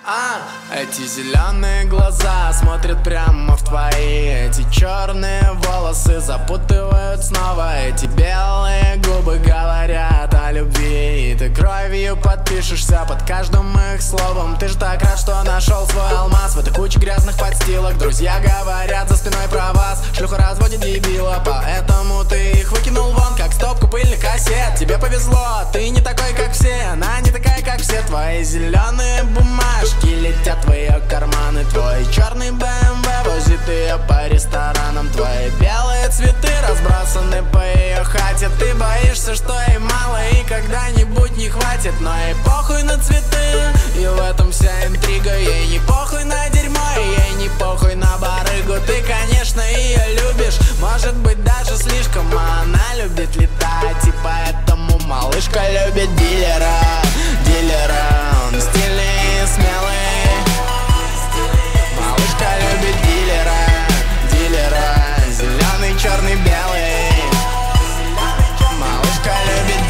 Эти зеленые глаза смотрят прямо в твои. Эти черные волосы запутывают снова. Эти белые губы говорят о любви. И ты кровью подпишешься под каждым их словом. Ты ж так рад, что нашел свой алмаз в этой куче грязных подстилок. Друзья говорят за спиной про вас, шлюха разводит дебила, поэтому ты их выкинул вон, как стопку пыльных кассет. Тебе повезло, ты не такой, как все, она не такая, как все. Твои зеленые бумажки летят в ее карманы. Твой черный БМВ возит ее по ресторанам. Твои белые цветы разбросаны по ее хате. Ты боишься, что ей мало и когда-нибудь не хватит. Но ей похуй на цветы, и в этом вся интрига. Ей не похуй на дерьмо, и ей не похуй на барыгу. Ты, конечно, ее любишь, может быть даже слишком, а она любит летать, и поэтому малышка любит дилера. Он стильный и смелый. Малышка любит дилера. Зеленый, черный, белый. Малышка любит